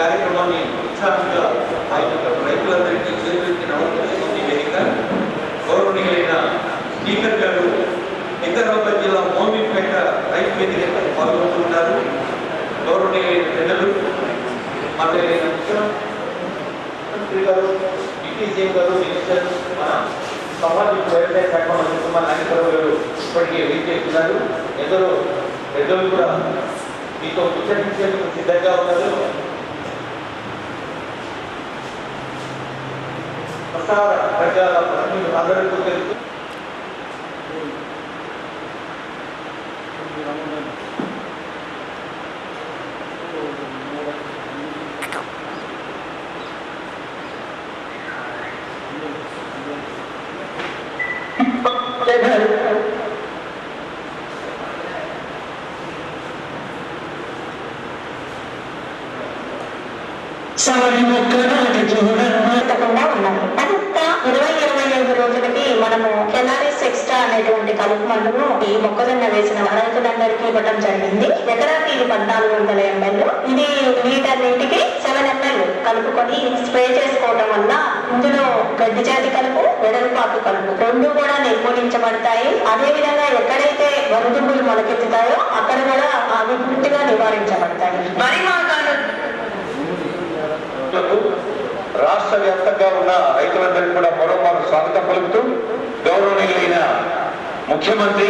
కార్యక్రమాన్ని ఉత్సాహంగా రైతులందరికీ చేతులెత్తి నమస్కరిస్తుంది వేదిక. గౌరవనీయులైన స్పీకర్ గారు వికారాబాద్ జిల్లా మోమిన్పేట రైతు వేదిక పాల్గొంటున్నారు. గౌరవనీయులైన పెద్దలు మాట్లాడిన ముఖ్యమంత్రి గారు, డిప్యూటీ సీఎం గారు, మినిస్టర్, మన సమాజిక వ్యవసాయ శాఖ మంత్రి కుమార్ నాగేశ్వరరావు గారు ఇప్పటికే వెయిట్ చేస్తున్నారు. ఎందరో పెద్దలు కూడా మీతో ముచ్చటించేందుకు సిద్ధంగా ఉన్నారు. ప్రసార వర్గాల ప్రతినిధులు అందరికీ తెలుసు. తప్పకుండా 20-25 రోజులకి మనము కెనారిస్ ఎక్స్ట్రా అనేటువంటి కలుపు మందును ఈ మొక్కజొన్న వేసిన రైతులందరికీ ఇవ్వడం జరిగింది. ఎకరాకి 1400 ml. ఇది లీటర్ నీటికి 7 ml కలుపుకొని స్ప్రే చేసుకోవడం వల్ల ఇందులో గడ్డి జాతి కలుపు, వెడల్పాకు కలుపు రెండు కూడా నిర్మూలించబడతాయి. అదే విధంగా ఎక్కడైతే వరుదుగులు మొలకెత్తుతాయో అక్కడ కూడా అవి పూర్తిగా నివారించబడతాయి. రాష్ట్ర వ్యాప్తంగా ఉన్న రైతులందరికీ కూడా మరోమారు స్వాగతం పలుకుతూ, గౌరవనీయులైన ముఖ్యమంత్రి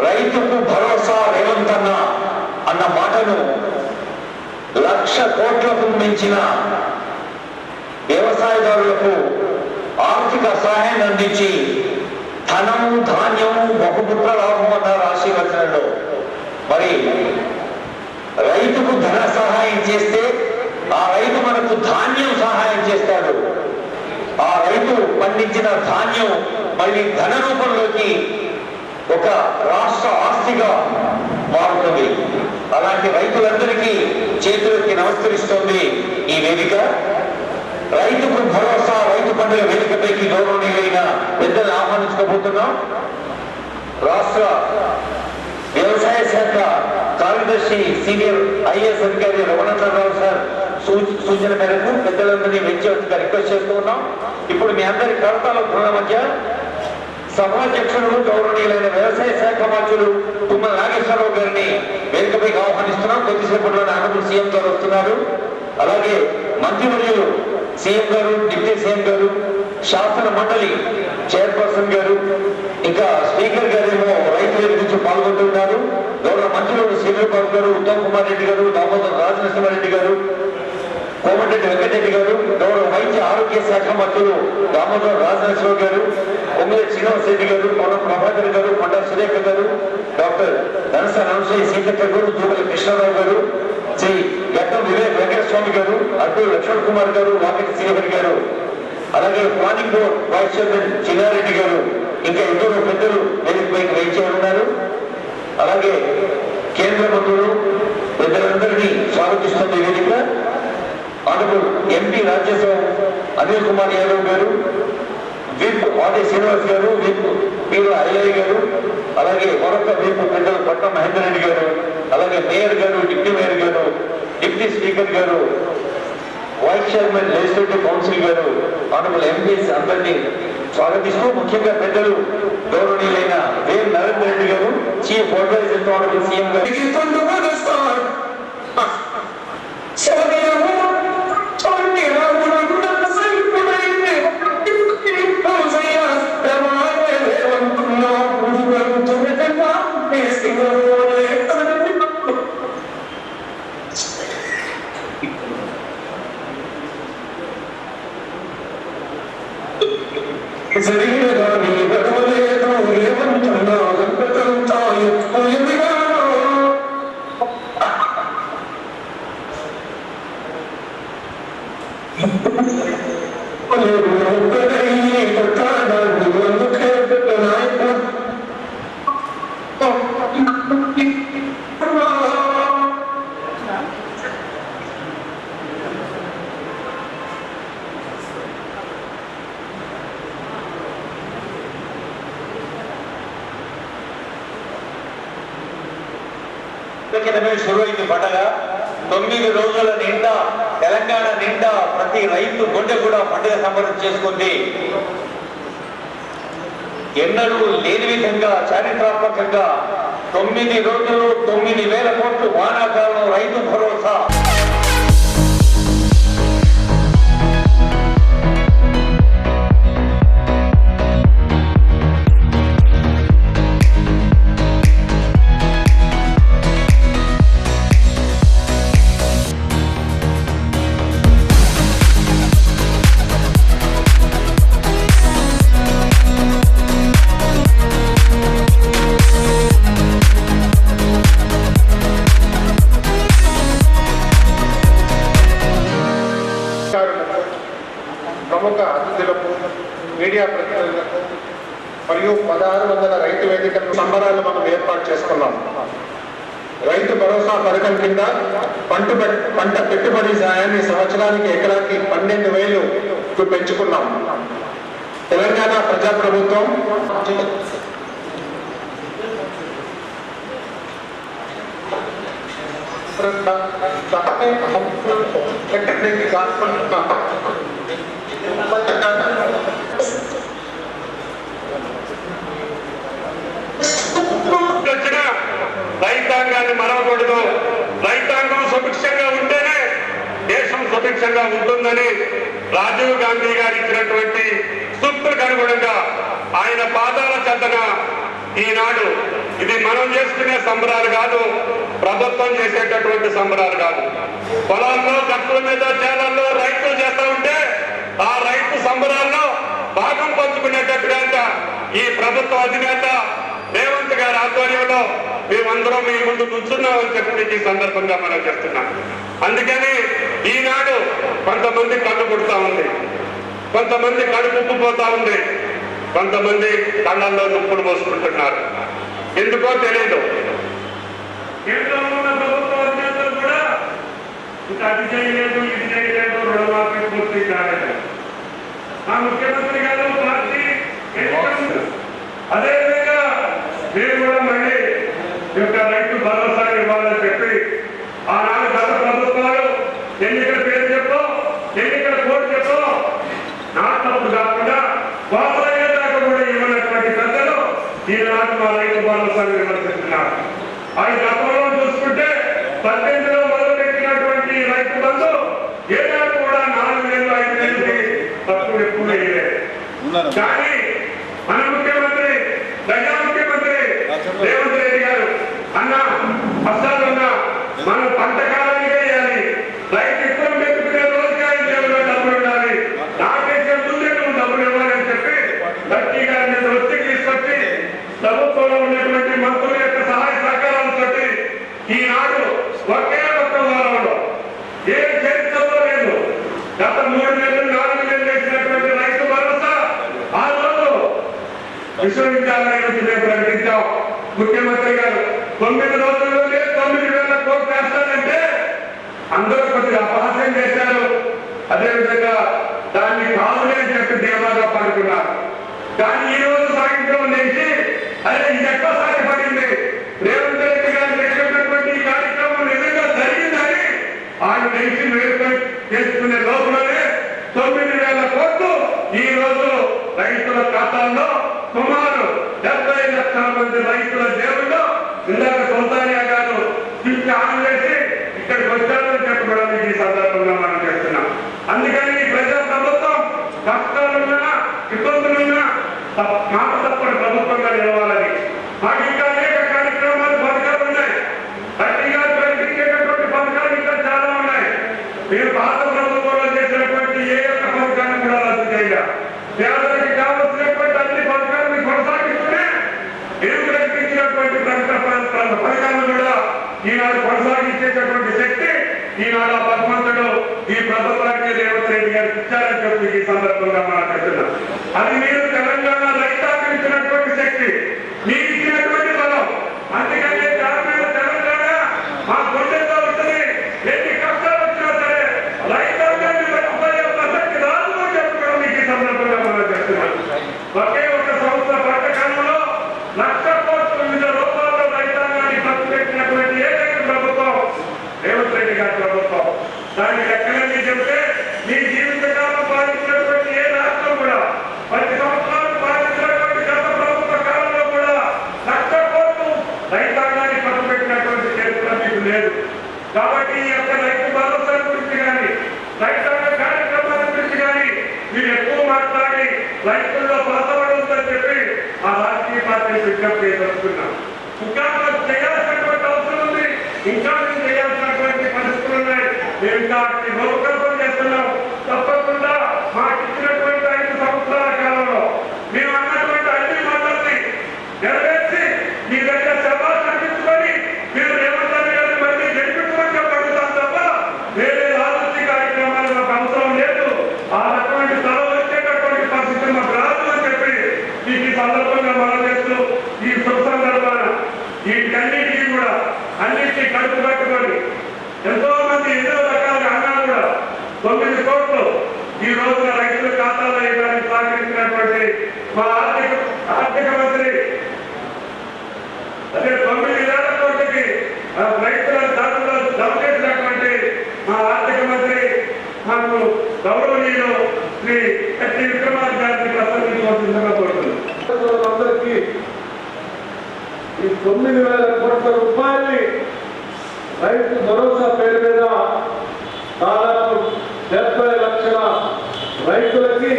రైతుకు భరోసా రేవంత్ అన్న మాటను 1,00,000 కోట్లకు మించిన వ్యవసాయదారులకు ఆర్థిక సహాయాన్ని అందించి ధనం, ధాన్యం, బహుపుత్ర లాభం అన్నారు ఆశీర్వచనంలో. మరి రైతుకు ధన సహాయం చేస్తే ఆ రైతు మనకు ధాన్యం సహాయం చేస్తాడు. ఆ రైతు పండించిన ధాన్యం మళ్ళీ ధన రూపంలోకి ఒక రాష్ట్ర ఆస్తిగా మారుతుంది. అలాంటి రైతులందరికీ చేతులకి నమస్కరిస్తోంది ఈ వేదిక. రైతుకు భరోసా రైతు పండుగ వేదికపైకి గౌరవనీయులైన పెద్దలు ఆహ్వానించుకోబోతున్నాం. రాష్ట్ర వ్యవసాయ శాఖ కార్యదర్శి సీనియర్ ఐఏఎస్ అధికారి రమణారావు సార్ సూచన మేరకు పెద్దలందరినీ వెంచవచ్చుగా రిక్వెస్ట్ చేస్తూ ఉన్నాం. ఇప్పుడు మీ అందరి కడతాల ధృణ మధ్య సభాధ్యక్షుడు గౌరవనీయులైన వ్యవసాయ శాఖ మంత్రులు తుమ్మల నాగేశ్వరరావు గారిని వేదికపైకి ఆహ్వానిస్తున్నాం. కొద్దిసేపట్లోనే ఆనరబుల్ సీఎం గారు వస్తున్నారు. అలాగే మంత్రివర్యులు సీఎం గారు, డిప్యూటీ సీఎం గారు, శాసన మండలి చైర్పర్సన్ గారు, ఇంకా స్పీకర్ గారేమో రైతు వేదిక నుంచి పాల్గొంటున్నారు. గౌరవ మంత్రులు శ్రీధర్ బాబు గారు, ఉత్తమ్ కుమార్ రెడ్డి గారు, దామోదర్ రాజనరసింహారెడ్డి గారు, కోమటిరెడ్డి వెంకటరెడ్డి గారు, గౌరవ వైద్య ఆరోగ్య శాఖ మంత్రులు దామోదర్ రాజనరసింహ గారు, పొంగులేటి శ్రీనివాస్ రెడ్డి గారు, పొన్నం ప్రభాకర్ గారు, కొండా సురేఖ గారు, డాక్టర్ ధనస నరసయ్య సీతక్క గారు, జూబలి కృష్ణారావు గారు, శ్రీ గడ్డం వివేక్ వెంకటస్వామి గారు, అడ్డూరు లక్ష్మణ్ కుమార్ గారు, వాకిటి శ్రీహరి గారు, అలాగే planning board vice chairman Chinnareddy గారు, ఇంకా ఇద్దరు పెద్దలు వేదికపైకి వేచి ఉన్నారు. అలాగే కేంద్ర మంత్రులు పెద్దలందరినీ స్వాగతిస్తున్న వేదిక ఆనరబుల్ ఎంపీ రాజ్యసభ అనిల్ కుమార్ యాదవ్ గారు, విప్ ఆది శ్రీనివాస్ గారు, విప్ పీరు అయ్యయ్య గారు, అలాగే మరొక విప్ పెద్దలు పట్నం మహేందర్ రెడ్డి గారు, అలాగే మేయర్ గారు, డిప్యూటీ మేయర్ గారు, డిప్యూటీ స్పీకర్ గారు, వైస్ చైర్మన్ లెజిస్లేటివ్ కౌన్సిల్ గారు, ఆనరబుల్ ఎంపీస్ అందరినీ స్వాగతిస్తూ, ముఖ్యంగా పెద్దలు గౌరవనీయులైన వేర్ నరేంద్ర రెడ్డి గారు, చీఫ్ అడ్వైజర్ ఆనరబుల్ సీఎం గారు शुरू पंडग 9 రోజుల నిండా తెలంగాణ నిండా ప్రతి రైతు గుండె కూడా పండుగ సంబరం చేసుకుంది. ఎన్నడూ లేని విధంగా చారిత్రాత్మకంగా 9 రోజులు 9,000 కోట్లు వానాకాలం రైతు భరోసా. ప్రముఖ అతిథులకు, మీడియా ప్రతినిధులకు మరియు 1600 రైతు వేదికల సంబరాలు మనం ఏర్పాటు చేసుకున్నాం. రైతు భరోసా పథకం కింద పంట పెట్టుబడి సాయాన్ని సంవత్సరానికి ఎకరాకి 12,000 పెంచుకున్నాం. తెలంగాణ ప్రజాప్రభుత్వం రైతాంగాన్ని మరవకూడదు. రైతాంగం సుభిక్షంగా ఉంటేనే దేశం సుభిక్షంగా ఉంటుందని రాజీవ్ గాంధీ గారు ఇచ్చినటువంటి సూక్తులకు అనుగుణంగా ఆయన పాదాల చెంతన ఈనాడు ఇది మనం చేసుకునే సంబరాలు కాదు, ప్రభుత్వం చేసేటటువంటి సంబరాలు కాదు. పొలాల్లో గట్టుల మీద చేలల్లో రైతులు చేస్తూ ఉంటే ఆ రైతు సంబరాల్లో భాగం పంచుకునేటట్టుగా ఈ ప్రభుత్వ అధినేత రేవంత్ గారి ఆధ్వర్యంలో మేమందరం మీ ముందు కూర్చున్నామని చెప్పి ఈ సందర్భంగా మనం చేస్తున్నాం. అందుకని ఈనాడు కొంతమంది కళ్ళు పుడతా ఉంది, కొంతమంది కడుపు ఉప్పిపోతా ఉంది, కొంతమంది కళ్ళల్లో నొప్పులు పోసుకుంటున్నారు. ఎందుకో తెలియదు. కేంద్రంలో ఉన్న ప్రభుత్వ అధినేతలు కూడా ఇంకా అది చేయలేదు, ఇది చేయలేదు, రుణమాఫీ పూర్తి కాలేదు. ఆ ముఖ్యమంత్రి గారు పార్టీ అదేవిధంగా మేము కూడా మళ్ళీ యొక్క రైతు భరోసా ఇవ్వాలని చెప్పి ఆనాడు గత ప్రభుత్వాలు ఎన్నికల పేరు చెప్పో, ఎన్నికల కోడ్ చెప్పో నా తప్పు కాకుండా వాసయ్యేదాకా కూడా ఇవ్వనటువంటి పెద్దలు ఈనాడు మా రైతు భరోసాను విమర్శిస్తున్నారు. అది గతంలో చూసుకుంటే 18లో మొదలుపెట్టినటువంటి రైతు బంధు ఏనాడు కూడా 4 నెలలు 5 నెలలకి తక్కువ ఎక్కువ వేయలేదు. కానీ మన ముఖ్యమంత్రి ప్రజా ముఖ్యమంత్రి రేవంత్ రెడ్డి గారు అన్న కష్టాలు ఉన్న మనం పంట కాలానికే వేయాలి, రైతు ఇద్దరం పెట్టుకునే రోజుకాయ జేబులో డబ్బులు ఉండాలి, నాకేసే ముందే నువ్వు డబ్బులు ఇవ్వాలని చెప్పి గట్టి గారి మీద ఒత్తిడి తీసుకొచ్చి ప్రభుత్వంలో ఉన్నటువంటి మంత్రుల యొక్క సహాయ సహకారాలతో ఈనాడు ఒకే ఒక్క వారంలో ఏ చరిత్రలో లేదు గత 3 నెలలు 4 నెలలు వేసినటువంటి రైతు భరోసా ఆ రోజు విశ్వవిద్యాలయం మేము ప్రకటించాం. ముఖ్యమంత్రి గారు 9 రోజుల్లోనే 9,000 కోట్లు వేస్తానంటే అందరూ కొద్దిగా అపహాస్యం చేశారు. అదేవిధంగా దాన్ని కాదులే అని చెప్పి ధీమాగా పడుకున్నారు. కానీ ఈ రోజు సాయంత్రం నుంచి అదే ఇది ఎక్కువ సాధ్యపడింది, రేవంత్ రెడ్డి గారు చేసినటువంటి ఈ కార్యక్రమం నిజంగా జరిగిందని ఆయన నుంచి వేరుపై చేసుకునే లోపలనే 9,000 కోట్లు ఈ రోజు రైతుల ఖాతాల్లో సుమారు 70 లక్షల మంది రైతుల జేబుల్లో ఇందాక సొంతానియా గారు తిరిగి ఆన్ చేసి ఇక్కడికి వచ్చారని చెప్పడం ఈ సందర్భంగా మనం చేస్తున్నాం. అందుకని ఈ ప్రజా ప్రభుత్వం కష్టాలున్నా ఇబ్బందులున్నా మాట తప్పని ప్రభుత్వంగా నిలవాలని మాకు ఇంకా అనేక కార్యక్రమాలు పథకాలు ఉన్నాయి. గట్టిగా ప్రకటించేటటువంటి పథకాలు ఇంకా చాలా ఉన్నాయి. మీరు పాత ప్రభుత్వంలో చేసినటువంటి ఏ ఒక్క పథకాన్ని కూడా రద్దు చేయాలి. పేదలకు కావలసినటువంటి అన్ని పథకాలను కొనసాగిస్తూనే మీరు ప్రకటించినటువంటి పథకాలను కూడా ఈనాడు కొనసాగించేటటువంటి శక్తి ఈనాడు ఆ భగవంతుడు ఈ ప్రభుత్వానికి రేవంత్ రెడ్డి గారు ఇచ్చారని చెప్పి ఈ సందర్భంగా మనం చెప్తున్నాం. అది మీరు తెలంగాణ రైతాంగం ఇచ్చినటువంటి శక్తి, మీరు ఇచ్చినటువంటి బలం. అందుకని తెలంగాణ మా గుండెల్లో ఉంటుంది. ఎన్ని కష్టాలు వచ్చినా సరే రైతాంగాన్ని మర్చిపోయే ప్రసక్తి రాదు అని చెప్పుకోవడం ఈ సందర్భంగా మనం చెప్తున్నాం. ఒకే ఒక సంవత్సర పథకంలో 1,00,000 కోట్ల వివిధ రూపాల్లో రైతాంగాన్ని ఖర్చు పెట్టినటువంటి ఏకైక ప్రభుత్వం రేవంత్ రెడ్డి గారితో దానికి ఎక్కడని చెప్తే మీ జీవితకాలం పాలించినటువంటి ఏ రాష్ట్రం కూడా 10 సంవత్సరాలు పాలించినటువంటి గత ప్రభుత్వ కాలంలో కూడా 1,00,000 కోట్లు రైతాంగాన్ని పట్టుబెట్టినటువంటి చరిత్ర మీకు లేదు. కాబట్టి ఈ యొక్క రైతు భరోసా గురించి కానీ రైతాంగ కార్యక్రమాల గురించి కానీ మీరు ఎక్కువ మాట్లాడి రైతుల్లో పాతపడుతుందని చెప్పి ఆ రాజకీయ పార్టీని విజ్ఞప్తి చేయదలుచుకున్నాం. ఇంకా మనం చేయాల్సినటువంటి అవసరం ఉంది, ఇంకా మేము చేయాల్సినటువంటి పరిస్థితులు ఉన్నాయి. మేము ఇంకా రూపకల్పన చేస్తున్నాం. తప్పకుండా మాకు ఇచ్చినటువంటి 5 సంవత్సరాల కాలంలో మేము అన్నటువంటి అన్ని మాటల్ని నెరవేర్చి మీ దగ్గర సభలు కనిపించుకొని మీరు రేవంత్ గారిని మళ్ళీ గెలిపించమని పడుతాం తప్ప వేరే రాజకీయ కార్యక్రమాలు మాకు అవసరం లేదు. ఆ రకమైన స్థలం వచ్చేటటువంటి పరిస్థితి మాకు రాదు అని చెప్పి మీకు ఈ సందర్భంగా మనం చేస్తూ ఈ శుభ సందర్భాన వీటన్నిటికీ కూడా అన్నింటినీ కడుపు కట్టుకొని ఎంతో మంది ఎన్నో రకాలుగా అన్నా కూడా 9 కోట్లు ఈ రోజున రైతుల ఖాతాలో వేయడానికి సహకరించినటువంటి మా ఆర్థిక మంత్రి అదే 9,000 కోట్లకి రైతుల దాడుల్లో జమ చేసినటువంటి మా ఆర్థిక మంత్రి మాకు గౌరవనీయులు శ్రీ ఎస్టీ విక్రమార్క గారిని ప్రసంగించవలసిందిగా కోరుతున్నాను. అందరికీ ఈ 9,000 కోట్ల రూపాయల్ని రైతు భరోసా పేరు మీద దాదాపు 70 లక్షల రైతులకి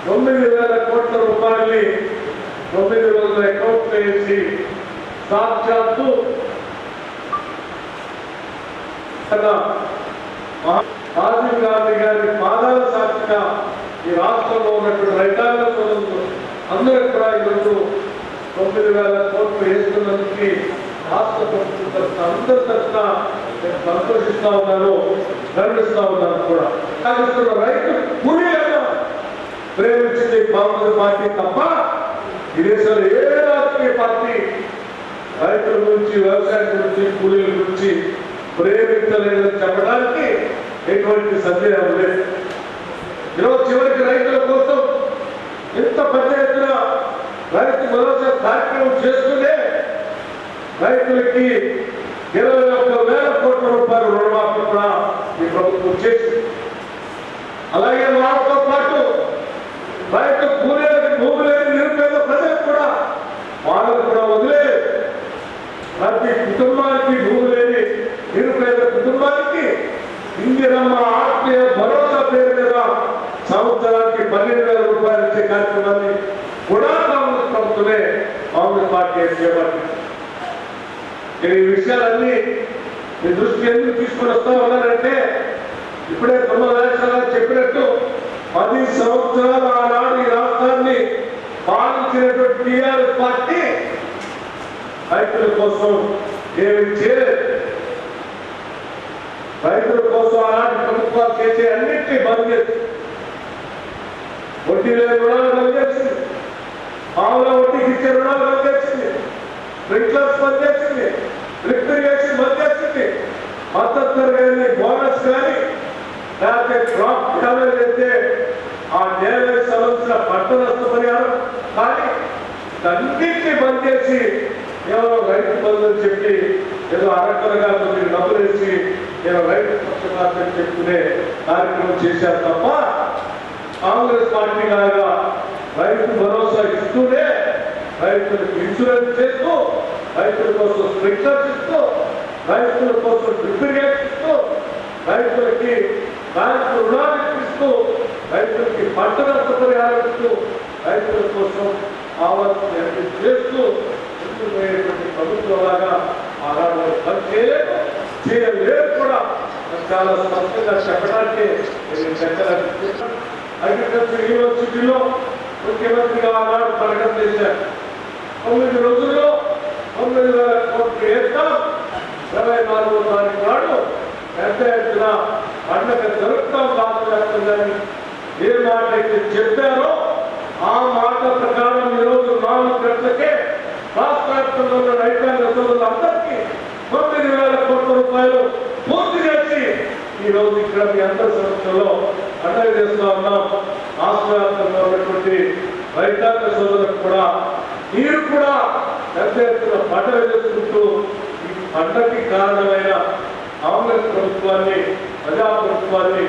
9,000 కోట్ల రూపాయల్ని 9 రోజుల అకౌంట్ వేసి సాక్షాత్తు రాజీవ్ గాంధీ గారి పాదాల సాక్షిగా ఈ రాష్ట్రంలో ఉన్నటువంటి రైతాంగ సోదరులు అందరూ కూడా ఈరోజు 9,000 కోట్లు వేస్తున్నందుకు రాష్ట్ర ప్రభుత్వం తరఫున అందరి తరఫున నేను సంతోషిస్తా ఉన్నాను, గర్విస్తా ఉన్నాను కూడా. రైతు కూలీలను ప్రేమించింది కాంగ్రెస్ పార్టీ తప్ప ఈ దేశంలో ఏ రాజకీయ పార్టీ రైతుల గురించి, వ్యవసాయం గురించి, కూలీల గురించి ప్రేమించలేదని చెప్పడానికి ఎటువంటి సందేహం లేదు. ఈరోజు చివరికి రైతుల కోసం ఎంత పెద్ద ఎత్తున రైతు భరోసా కార్యక్రమం చేస్తూనే రైతులకి 21,000 కోట్ల రూపాయలు రుణమాఫీ కూడా ఈ ప్రభుత్వం చేసింది. అలాగే వాళ్ళతో పాటు రైతు కూలీలకు భూమి లేని నిరుపేద ప్రజలకు కూడా వాళ్ళకు కూడా వదిలేదు. ప్రతి కుటుంబానికి భూమి లేని నిరుపేద కుటుంబానికి ఇందిరమ్మ ఆత్మీయ భరోసా పేరు మీద సంవత్సరానికి 12,000 రూపాయలు ఇచ్చే కార్యక్రమాన్ని కూడా కాంగ్రెస్ ప్రభుత్వమే కాంగ్రెస్ పార్టీ చేపట్టింది. నేను ఈ విషయాలన్నీ మీ దృష్టి ఎందుకు తీసుకొని వస్తా ఉన్నానంటే ఇప్పుడే తొమ్మరాజేశ్వర చెప్పినట్టు 10 సంవత్సరాలు ఆనాడు ఈ రాష్ట్రాన్ని పాలించినటువంటి టీఆర్ఎస్ పార్టీ రైతుల కోసం ఏమి చేయలేదు. రైతుల కోసం అలాంటి ప్రభుత్వాలు చేసే అన్నింటినీ బంద్ చేసి వడ్డీ లేని రుణాలు బంద్ చేసింది, ఆవుల వడ్డీకి ఇచ్చే రుణాలు బంద్ చేసింది, స్ప్రింక్లర్స్ బంద్ చేసింది, డ్రిప్ ఇరిగేషన్ బంద్ చేసింది, మద్దతు కానీ బోనస్ కానీ లేకపోతే క్రాప్ డ్యామేజ్ అయితే ఆ డ్యామేజ్ సంబంధించిన పంట నష్ట పరిహారం కానీ అన్నింటినీ బంద్ చేసి ఏదో రైతు బంధు అని చెప్పి ఏదో అరకలుగా కొన్ని డబ్బులు వేసి నేను రైతు పక్షపాతం చెప్పుకునే కార్యక్రమం చేశారు తప్ప కాంగ్రెస్ పార్టీ లాగా రైతు భరోసా ఇస్తూనే రైతులకు ఇన్సూరెన్స్ చేస్తూ రైతుల కోసం స్ట్రక్చర్స్ ఇస్తూ రైతుల కోసం డ్రిప్ ఇరిగేషన్ ఇస్తూ రైతులకి బ్యాంకు రుణాలు ఇప్పిస్తూ రైతులకి పంట నష్ట పరిహారం ఇస్తూ రైతుల కోసం కావాల్సిన చేస్తూ పోయేటువంటి ప్రభుత్వం లాగా ఆనాడు పని చేయలేదు కూడా చాలా స్పష్టంగా చెప్పడానికి నేను చెప్పడానికి అగ్రికల్చర్ యూనివర్సిటీలో ముఖ్యమంత్రిగా ఆనాడు ప్రకటన చేశారు. 9 రోజుల్లో 9,000 కోట్లు వేస్తాం, 24వ తారీఖు నాడు పెద్ద ఎత్తున పండుగ జరుపుతాం రాష్ట్ర వ్యాప్తంగాని ఏ మాట అయితే చెప్పారో ఆ మాట ప్రకారం ఈరోజు 4 గంటలకే రాష్ట్ర వ్యాప్తంగా ఉన్న రైతాంగ సోదరులందరికీ 9,000 కోట్ల రూపాయలు పూర్తి చేసి ఈ రోజు ఇక్కడ మీ అందరి సమక్షంలో పండుగ చేస్తూ ఉన్నాం. రాష్ట్ర వ్యాప్తంగా ఉన్నటువంటి రైతాంగ సోదరులకు కూడా మీరు కూడా పెద్ద ఎత్తున పండుగ చేసుకుంటూ ఈ పంటకి కారణమైన కాంగ్రెస్ ప్రభుత్వాన్ని ప్రజాప్రభుత్వాన్ని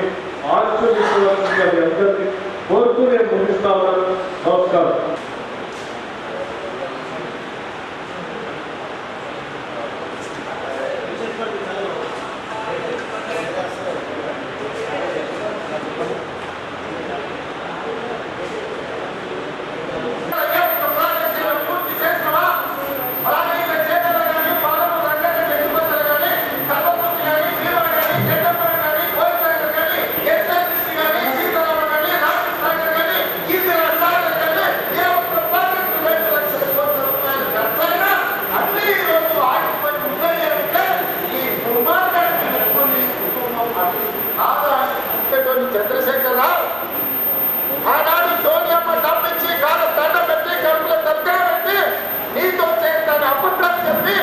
ఆశీర్వదించవలసిందిగా మీ అందరినీ కోరుతూ నేను ముగిస్తా ఉన్నాను. నమస్కారం. చంద్రశేఖరరావు ఆనాడు సోనియమ్మ తప్పించి కాదు దండ పెట్టి కడుపులో తలకాయ పెట్టి నీతో చేస్తాను అప్పట్లో చెప్పి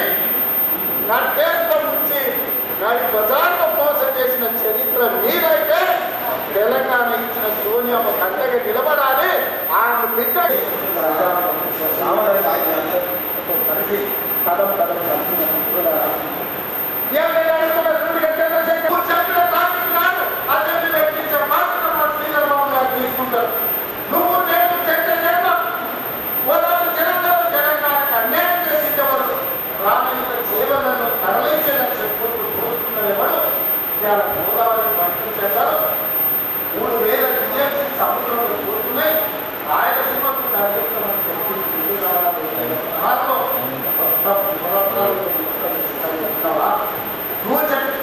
నా దేశం నుంచి నాటి బజార్లో మోసం చేసిన చరిత్ర మీరైతే తెలంగాణ ఇచ్చిన సోనియమ్మ కంటగా నిలబడాలి. ఆమె బిడ్డ కలిసి కదం కదం నువ్వు నేను చెడ్డ పోరాడు జనంలో తెలంగాణకు అన్యాయం చేసేవారు రామయ్య సేవలను తరలించేలా చెప్పుకుంటూ చూస్తున్నవాడు ఇలా గోదావరి పంపించేశారు. 3000 టీఎంసీ సముద్రంలో పోతున్నాయి. రాయలసీమకు కార్యక్రమం చెప్పి దాంట్లో నువ్వు చెప్పి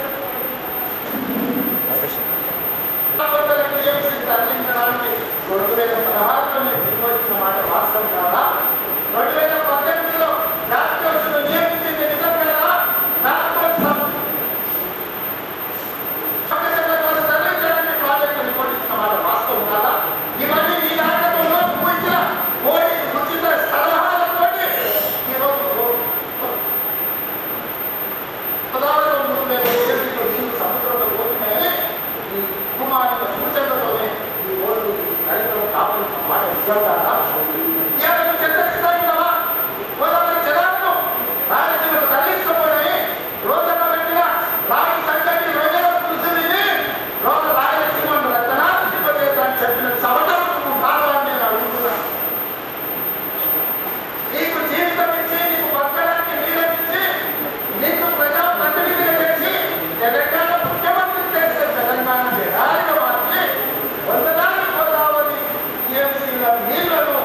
టీఎంసీ తరలించడానికి 2016లో నేను నిర్వహించిన మాట వాస్తవం కాదా? 2018లో డాక్టర్స్ను నియమించింది నిజం కదా? తరలించడానికి ప్రాజెక్టు నిర్వహించిన మాట వాస్తవం కాదా? ఇవన్నీ ఈ నాటకంలో పూర్తిగా పోయి ఉచిత సలహాలతో ఈరోజు పదార్థం 3000 నీళ్ళు సముద్రంలో పోతున్నాయని ఈ కుమారుల సూచనలతోనే ఈ ఓట్లు రైతులు కాపాడుతున్న మాట నిజంగా చంద్రశేఖరరావు గోదావరి జలాలను రాయలసీమకు తరలించుకోవడమే రోజన్న పెట్టిన రాయి సంగతి రోజుల కృషిని రాయలసీమను రతనాలు తిప్పచేద్దామని చెప్పిన చవటం కావాలని నేను అడుగుతున్నాను. నీకు జీవితం ఇచ్చి నీకు బతకడానికి నీళ్ళిచ్చి నీకు ప్రజాప్రతినిధిగా చేసి తెలంగాణ ముఖ్యమంత్రి చేసే తెలంగాణ ఎడారిగా మార్చి వందలాది గోదావరి టీఎంసీల నీళ్లను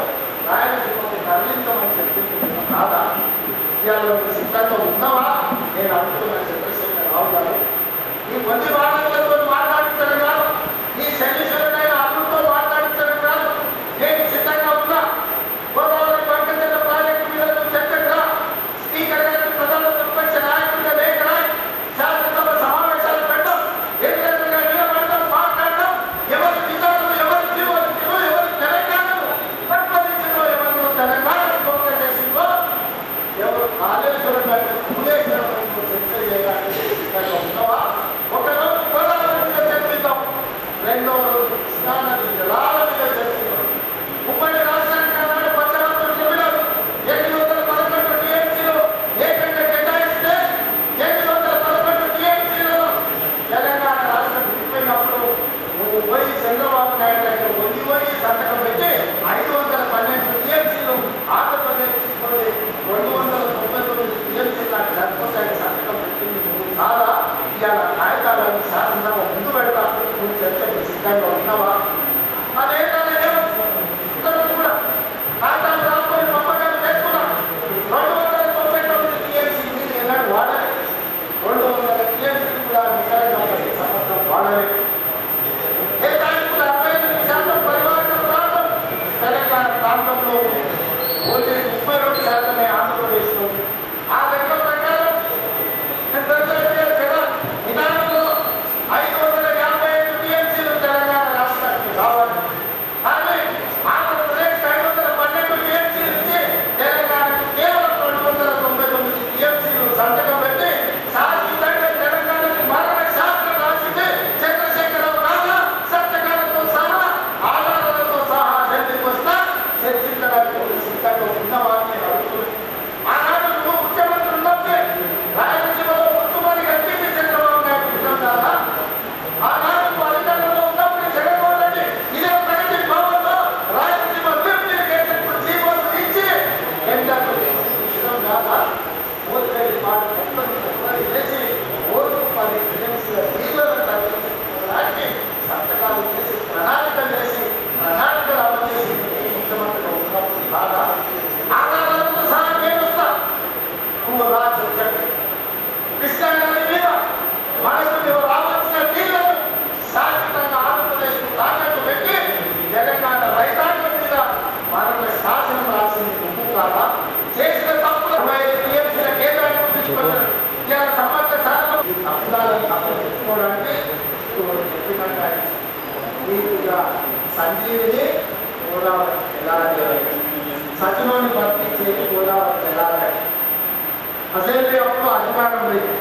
రాయలసీమకు తరలించమని చెప్పింది కాదా? ఇవాళ సిద్ధంగా ఉన్నావా? నేను అనుకున్న చంద్రశేఖరరావు గారు ఈ మంది వాళ్ళతో మాట్లాడించడం కాదు, ఈ శనీశ్వరుడైన అల్లుతో మాట్లాడించడం కాదు. నేను సిద్ధంగా ఉన్నా. గోదావరి పంకజల ప్రాజెక్టు మీద చర్చగా స్పీకర్ గారికి ప్రధాన ప్రతిపక్ష నాయకుడిగా లేఖ రాయి శాసనసభ సమావేశాలు పెట్టడం, ఎదురెదురుగా నిలబడడం, మాట్లాడడం, ఎవరి విధానం ఎవరి జీవనము ఎవరి తెలంగాణను ప్రతిపాదించిందో ఎవరు తెలంగాణ కోరిక చేసిందో ఎవరు కాళేశ్వరం గారి భూలేశ్వరం చర్చ చేయడానికి సిద్ధంగా ఉన్నావా? ఒకరోజు గోదావరి మీద చర్చిద్దాం, రెండో రోజు కృష్ణానది జలాల మీద చర్చిద్దాం. ఉమ్మడి రాష్ట్రానికి ఆనాడు పచ్చరంతో చెప్పినారు 811 టీఎంసీలు ఏకంగా కేటాయిస్తే 811 టీఎంసీలలో తెలంగాణ రాష్ట్రం విడిపోయినప్పుడు నువ్వు పోయి చంద్రబాబు నాయుడు దగ్గర పోయి సంతకం పెట్టి 512 టీఎంసీలు ఆంధ్రప్రదేశ్ తీసుకొని 299 టీఎంసీలు నాకు సరిపోతాయి సంతకం పెట్టింది నువ్వు కాదా? ఇవాళ కాగితాలను శాసనసభ ముందు పెడతా నువ్వు చర్చకు సిద్ధంగా ఉన్నావా? అదేంటనే కూడా కాగితాలు రాసుకొని పంపకాలు చేసుకున్నా. 299 టీఎంసీ నీళ్ళు ఎన్నాడు వాడాలి? 200 టీఎంసీ కూడా నిజంగా ప్రతి సంవత్సరం వాడాలి. ఏ దానికి కూడా 48% పరివాహక ప్రాంతం తెలంగాణ ప్రాంతంలో ఓన్లీ 32% ఆంధ్రప్రదేశ్లో. ఆ లెక్క ప్రకారం విధానంలో 555 టీఎంసీలు తెలంగాణ రాష్ట్రానికి కావాలి. కానీ ఆంధ్రప్రదేశ్ 512 టీఎంసీలు ఇచ్చి తెలంగాణకు కేవలం 299 టీఎంసీలు సంతకం పెట్టి శాశ్వతంగా తెలంగాణకు మరణ శాస్త్రం రాసింది చంద్రశేఖరరావు. చెప్పినట్టు నీకుగా సంజీవిని గోదావరి వెళ్ళాలి, సచివాన్ని పంపించేది గోదావరి వెళ్ళాలి. అసెంబ్లీ అప్పుడు అధికారం లేదు,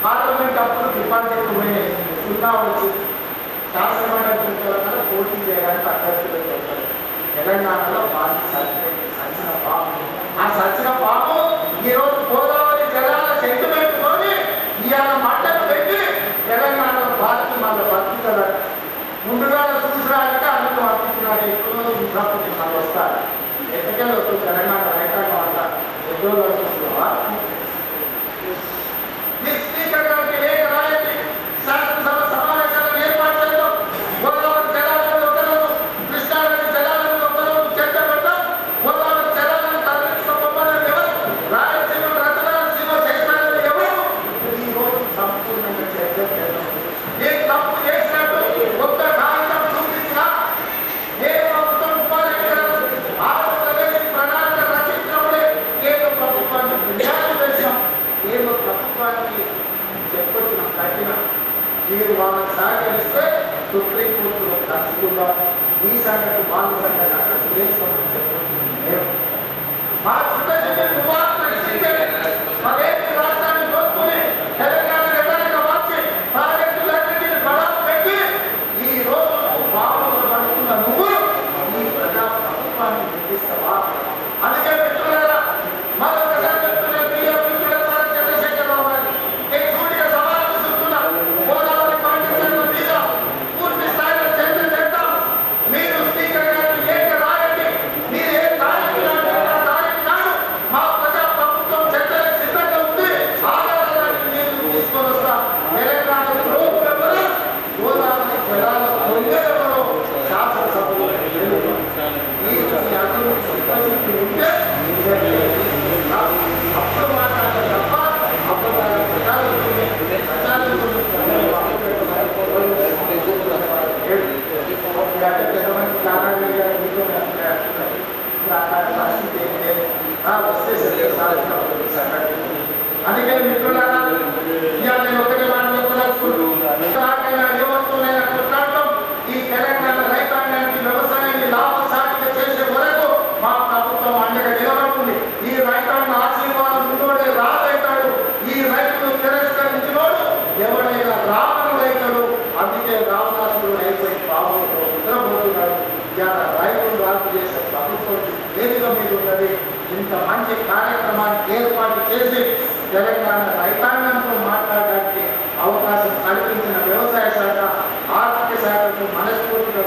పార్లమెంట్ అప్పుడు డిపాజిట్లు పోయినాయి, సున్నా వచ్చి శాసనమండలి పోటీ చేయడానికి అభ్యర్థులు పెట్టారు. తెలంగాణలో బాగా సచిన పాపం, ఆ సచిన పాపం ఈరోజు గోదావరి జలాల సెంటిమెంట్ తోని ఇవాళ మంటలు పెట్టి తెలంగాణలో బాధ్యత మళ్ళీ బతుకుతారు. ముందుగా చూసడానికి అందరూ పంపించినారు, ఎక్కడో చూసినప్పుడు మళ్ళీ వస్తారు. ఎక్కడికెళ్ళి వస్తుంది తెలంగాణ రైతాంగం అంతా ఎన్నో వస్తున్నావా? మీ స్పీకర్ గారికి లేఖ రాయండి, శాసనసభ సమావేశాలను ఏర్పాటు చేయడం, గోదావరి జలాలను ఒకరోజు, కృష్ణానది జలాలను ఒకరోజు చర్చ పెట్టడం, గోదావరి జలాలను తరలించుకోమని ఎవరు, రాయలసీమ రచనాలసీమ చేస్తారని ఎవరు ఈ రోజు సంపూర్ణంగా చర్చ చేద్దాం. నేను తప్పు చేసినట్టు ఒక్క కాగితం చూపించినా నేను ప్రభుత్వం ఉపాధి ఆంధ్రప్రదేశ్ ప్రణాళిక రచించినప్పుడే కేంద్ర ప్రభుత్వాన్ని విజ్ఞానం చేశాం. కేంద్ర ప్రభుత్వానికి చెప్పొచ్చిన కట్టిన మీరు వాళ్ళకి సహకరిస్తే సుప్రీంకోర్టులో కలుసుకుందాం. ఈ సంగతి వాళ్ళ సంగతి అక్కడ చేసుకోమని చెప్పొచ్చు. మా చుట్టూ మరేమి రాష్ట్రాన్ని కోరుకుని తెలంగాణ ఎడగా మార్చి ప్రాజెక్టులన్నింటినీ పడాలు పెట్టి ఈ రోజు బాబులు పడుతున్న నువ్వు ఈ ప్రజా ప్రభుత్వాన్ని నిర్మిస్తావా? అందుకే మిత్రులారా, మరొకసారి చెప్తున్నా, ప్రియ మిత్రుల ద్వారా చంద్రశేఖర్ రావు గారు నేను సూటిగా సవాలు విసురుతున్నా. గోదావరి కాంగ్రెస్ మీద పూర్తి స్థాయిలో చర్చ చేద్దాం. మీరు స్పీకర్ గారికి లేఖ రాయండి. మీరు ఏ తారీఖు నాడు మా ప్రజా ప్రభుత్వం చర్చలకు సిద్ధంగా ఉంది, ఆధారాన్ని మీరు తీసుకొని వస్తా. తెలంగాణ లోపు ఎవరు, గోదావరి జలాల పొందేవరో శాసనసభలో అప్పుడు మాట్లాడే తప్ప అప్పుడు అందుకే మిత్రులారా, ఇవాళ నేను ఒకటే మాట చెప్పదలుచుకుంటున్నాను. యువతులైన కొట్లాడటం ఈ తెలంగాణ రైతాంగానికి వ్యవసాయాన్ని లాభసాటిగా చేసే వరకు మా ప్రభుత్వం అండగా నిలబడుతుంది. ఈ రైతాంగ ఆశీర్వాదం ఉన్నోడే రాజైతాడు, ఈ రైతులు తిరస్కరించినోడు ఎవడైనా రావణుడైతాడు. అందుకే రావణాసుడు అయిపోయి బాబుతో నిద్రపోతున్నాడు. ఇవాళ రైతులు రాజు చేసే ప్రభుత్వం వేదిక మీద ఉన్నది. ఇంత మంచి కార్యక్రమాన్ని ఏర్పాటు చేసి తెలంగాణ రైతాంగంతో మాట్లాడడానికి అవకాశం కల్పించిన వ్యవసాయ శాఖ, ఆర్థిక శాఖకు మనస్ఫూర్తిగా